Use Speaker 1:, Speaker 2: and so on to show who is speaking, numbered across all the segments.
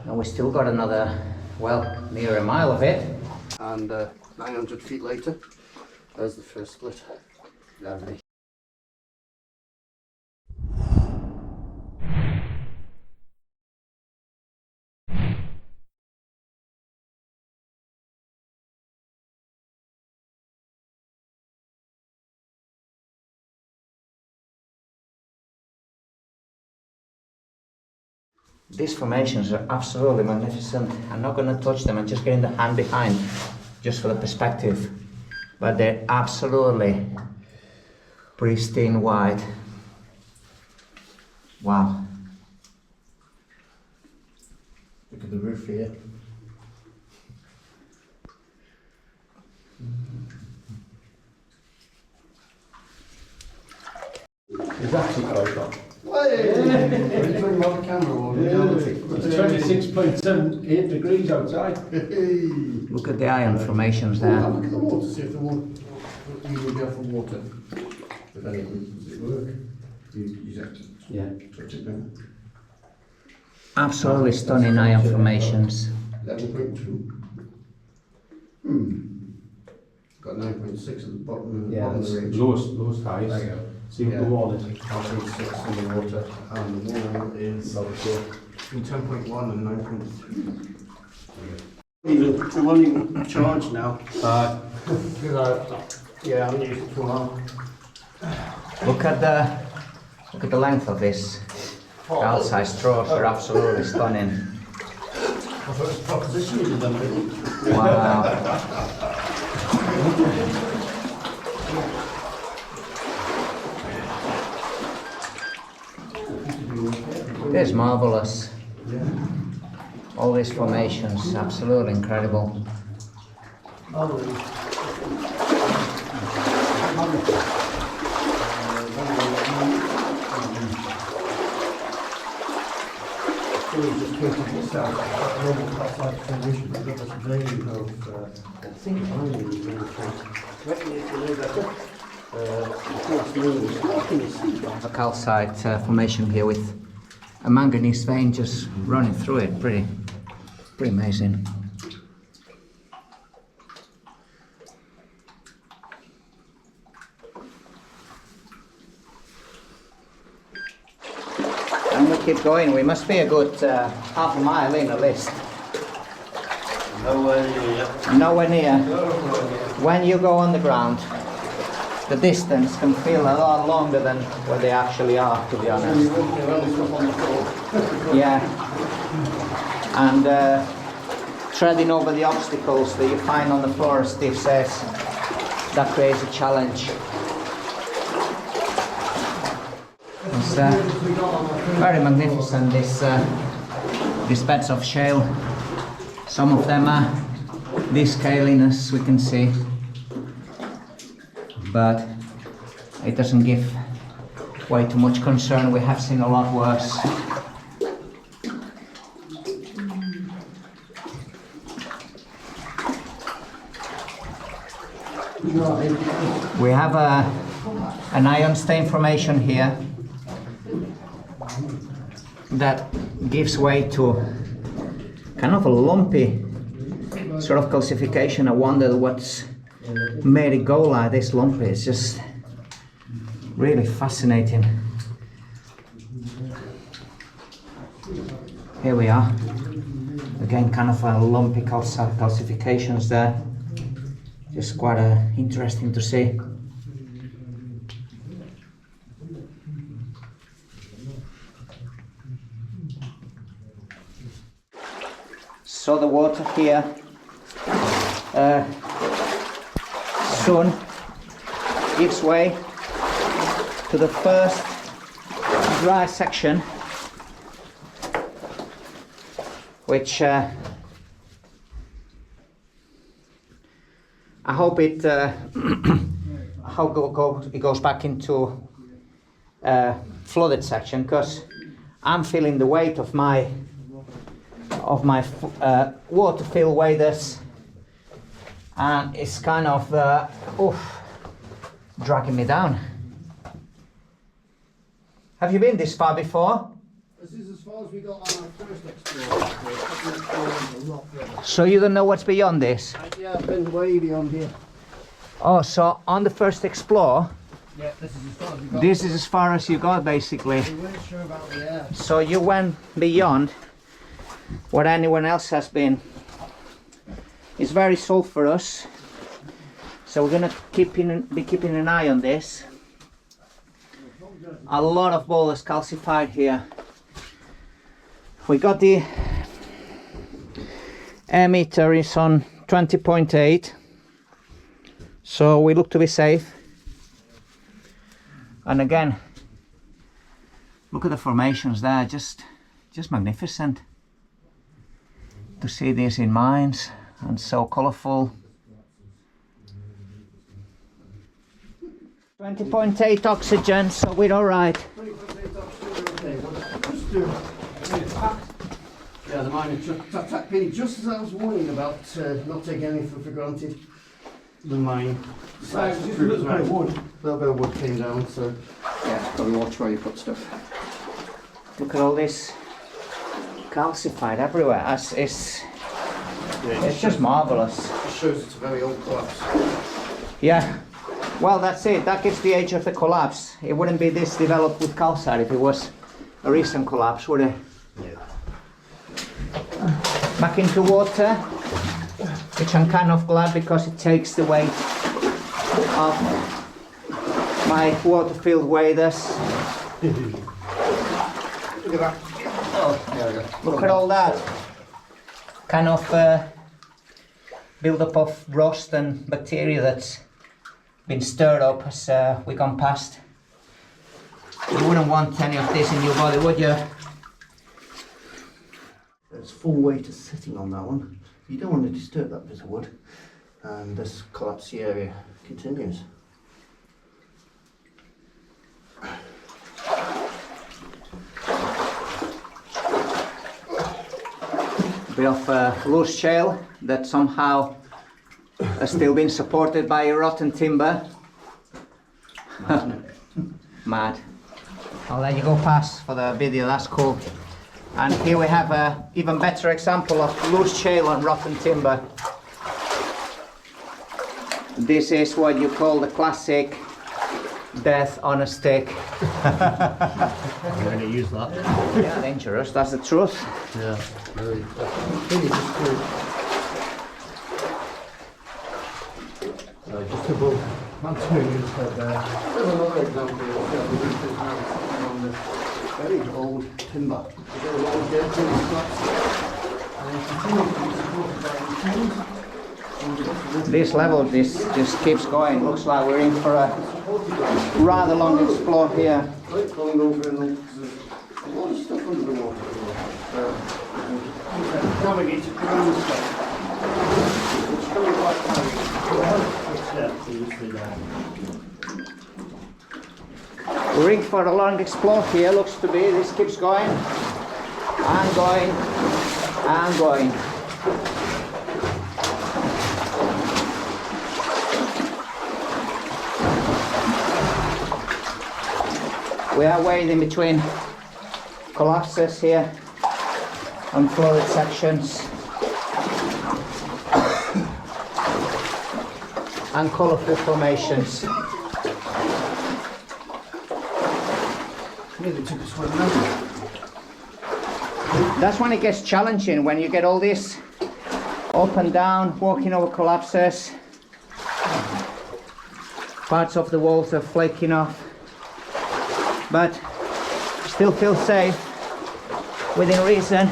Speaker 1: And we still got another, well, near a mile of it.
Speaker 2: And 900 feet later, there's the first split. Lovely.
Speaker 1: These formations are absolutely magnificent. I'm not going to touch them, I'm just getting the hand behind, just for the perspective. But they're absolutely pristine white. Wow.
Speaker 2: Look at the roof here.
Speaker 3: It's actually quite hot.
Speaker 2: Hey! Are you talking about the camera or reality?
Speaker 3: It's 26.78 degrees outside.
Speaker 2: Hey!
Speaker 1: Look at the iron formations there.
Speaker 2: Look at the water, see if the water, you will go for water. If anything, does it work? You have to touch it down.
Speaker 1: Absolutely stunning iron formations.
Speaker 2: 11.2. Got 9.6 at the bottom, bottom of the range.
Speaker 3: Lowest highs.
Speaker 2: There you go.
Speaker 3: See what the wall is.
Speaker 2: 9.6 in the water, and the wall is between 10.1 and 9.3. I'm only charged now. Yeah, I'm used to now.
Speaker 1: Look at the length of this. Calcite straws are absolutely stunning.
Speaker 2: I thought it was proposition you did them, really.
Speaker 1: Wow. It's marvelous. All these formations, absolutely incredible. A calcite formation here with a manganese vein just running through it, pretty amazing. And we keep going, we must be a good half a mile in at least.
Speaker 2: Nowhere near yet.
Speaker 1: Nowhere near. When you go on the ground, the distance can feel a lot longer than where they actually are, to be honest. Yeah. And treading over the obstacles that you find on the floor, as Steve says, that creates a challenge. It's very magnificent, these beds of shale. Some of them are descaling, as we can see, but it doesn't give way too much concern. We have seen a lot worse. We have an Ironstone formation here that gives way to kind of a lumpy sort of calcification. I wonder what's made it go like this lumpy. It's just really fascinating. Here we are. Again, kind of a lumpy calcifications there. Just quite interesting to see. So the water here soon gives way to the first dry section, which I hope it it goes back into flooded section, because I'm feeling the weight of my water fill waders, and it's kind of dragging me down. Have you been this far before?
Speaker 2: This is as far as we got on our first exploration. A lot further.
Speaker 1: So you don't know what's beyond this?
Speaker 2: Yeah, I've been way beyond here.
Speaker 1: Oh, so on the first explore,
Speaker 2: Yeah, this is as far as we got.
Speaker 1: this is as far as you got basically.
Speaker 2: We weren't sure about the air.
Speaker 1: So you went beyond what anyone else has been. It's very sulfurous, so we're gonna be keeping an eye on this. A lot of boulders calcified here. We got the air meter is on 20.8, so we look to be safe. And again, look at the formations there, just magnificent to see these in mines, and so colourful. 20.8 oxygen, so we're alright.
Speaker 2: Yeah, the mine tap penny. Just as I was warning about not taking anything for granted, the mine decided to prove right. A little bit of wood came down, so yeah, got to watch where you put stuff.
Speaker 1: Look at all this calcified everywhere. It's just marvellous.
Speaker 2: It shows it's a very old collapse.
Speaker 1: Yeah, well that's it. That gives the age of the collapse. It wouldn't be this developed with calcite if it was a recent collapse, would it?
Speaker 2: Yeah.
Speaker 1: Back into water, which I'm kind of glad because it takes the weight of my water-filled waders.
Speaker 2: Look at that. Oh, there we go.
Speaker 1: Look at all that kind of build-up of rust and bacteria that's been stirred up as we've gone past. You wouldn't want any of this in your body, would you?
Speaker 2: There's full weight is sitting on that one. You don't want to disturb that bit of wood, and this collapsy area continues.
Speaker 1: A bit of loose shale that somehow has still been supported by rotten timber. Mad. I'll let you go past for the video, that's cool. And here we have an even better example of loose shale and rotten timber. This is what you call the classic death on a stick.
Speaker 2: I'm going to use that.
Speaker 1: Yeah, dangerous, that's the truth.
Speaker 2: Yeah, very. Really just good. Just above Antonio's head there. There's another example of the roof is now on the very old timber. There's a lot of dirt in the flats. And it continues to be supported by machines.
Speaker 1: This level, this just keeps going. Looks like we're in for a rather long explore here.
Speaker 2: Right, going over and there's a lot of stuff under the water. Navigated around the stuff. It's coming quite high.
Speaker 1: We're in for a long explore here, looks to be. This keeps going and going and going. We are wading between collapses here, unflooded sections, and colourful formations.
Speaker 2: Nearly took a swim now.
Speaker 1: That's when it gets challenging, when you get all this up and down, walking over collapses. Parts of the walls are flaking off, but still feel safe within reason.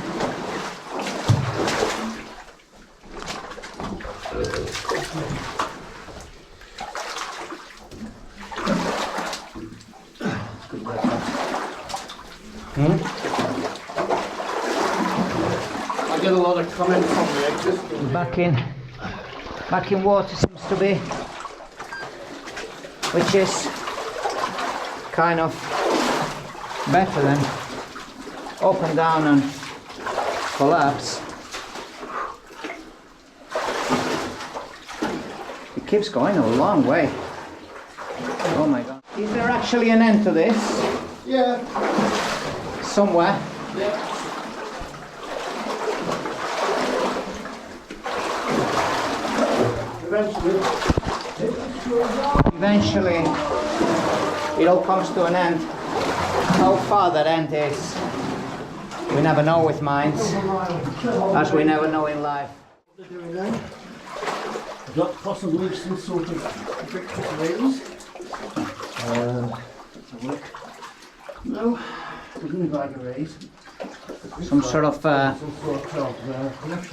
Speaker 2: I get a lot of comments on the existing.
Speaker 1: Back in water seems to be, which is kind of better than up and down and collapse. It keeps going a long way. Oh my god. Is there actually an end to this?
Speaker 2: Yeah.
Speaker 1: Somewhere.
Speaker 2: Yeah.
Speaker 1: Eventually, it all comes to an end. How far that end is, we never know with mines, as we never know in life.
Speaker 2: What they're doing then? I've got possibly some sort of brick rails. Have a look. No, doesn't look like a raise.
Speaker 1: Some sort of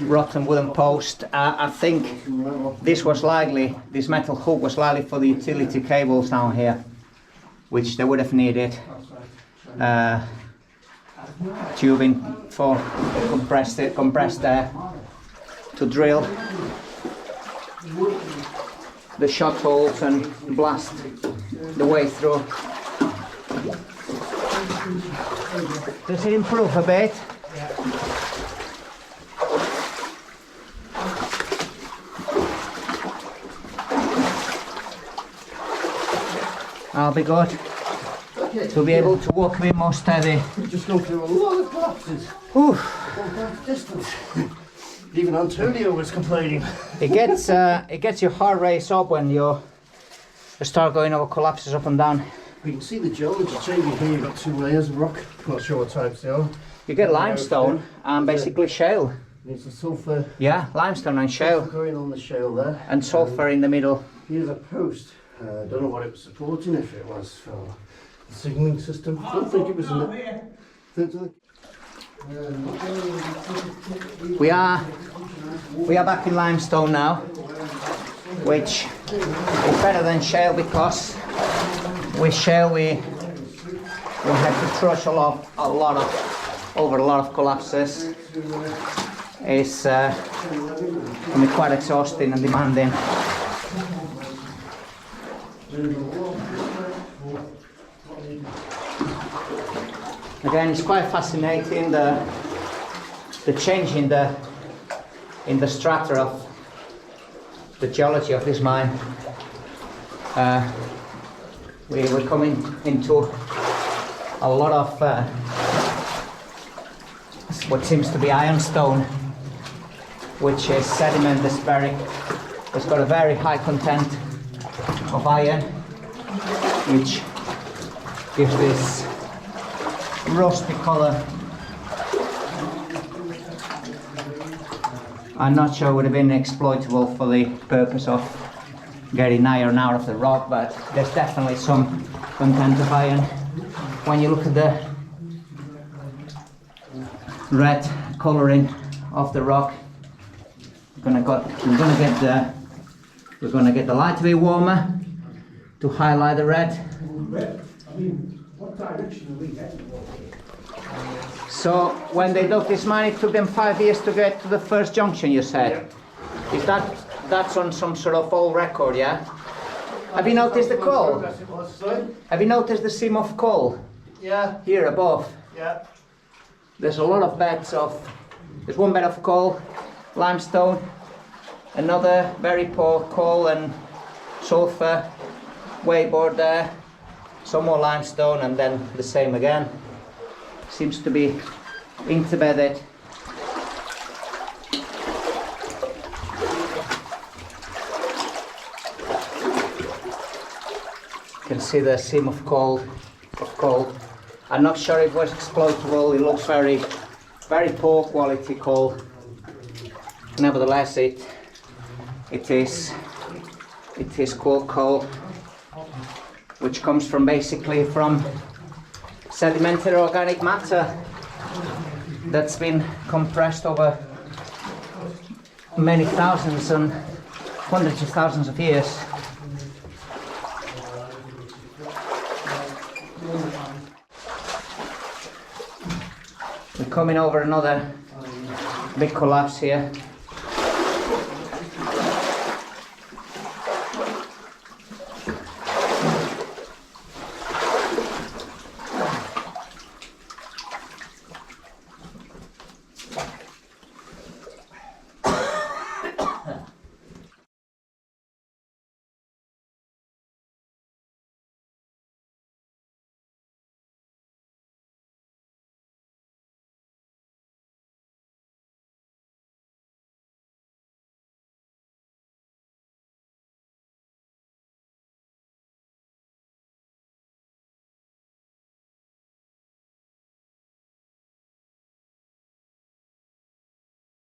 Speaker 1: rotten wooden post. I think this metal hook was likely for the utility cables down here, which they would have needed. Tubing for compressed air to drill the shot holes and blast the way through. Does it improve a bit? I'll be good to be able to walk a bit more steady.
Speaker 2: We've just gone through a lot of collapses.
Speaker 1: Whew.
Speaker 2: Distance. Even Antonio was complaining.
Speaker 1: It gets your heart rate up when you start going over collapses up and down.
Speaker 2: We can see the geology changing here. You've got two layers of rock. I'm not sure what types they are.
Speaker 1: You get limestone and basically shale.
Speaker 2: There's the sulphur.
Speaker 1: Yeah, limestone and shale.
Speaker 2: Going on the shale there.
Speaker 1: And sulphur in the middle.
Speaker 2: Here's a post. I don't know what it was supporting, if it was for the signalling system. I don't think it was in it.
Speaker 1: We are back in limestone now, which is better than shale because with shale we had to trudge over a lot of collapses. It's can be quite exhausting and demanding. Again, it's quite fascinating the change in the strata of the geology of this mine. We're coming into a lot of what seems to be ironstone, which is sediment that's got a very high content of iron, which gives this rusty color. I'm not sure it would have been exploitable for the purpose of getting iron out of the rock, but there's definitely some content of iron. When you look at the red coloring of the rock, we're gonna get the light a bit warmer to highlight the red.
Speaker 3: I mean, what direction are we heading?
Speaker 1: So when they dug this mine, it took them 5 years to get to the first junction, you said? Yeah. Is that's on some sort of old record, yeah? Have you noticed the coal? Have you noticed the seam of coal?
Speaker 2: Yeah.
Speaker 1: Here above.
Speaker 2: Yeah.
Speaker 1: There's a lot of beds of, there's one bed of coal, limestone, another very poor coal and sulphur, wayboard there, some more limestone, and then the same again. Seems to be interbedded. You can see the seam of coal. I'm not sure it was exploitable. It looks very poor quality coal. Nevertheless, it is called coal, which comes from basically from sedimentary organic matter that's been compressed over many thousands and hundreds of thousands of years. We're coming over another big collapse here.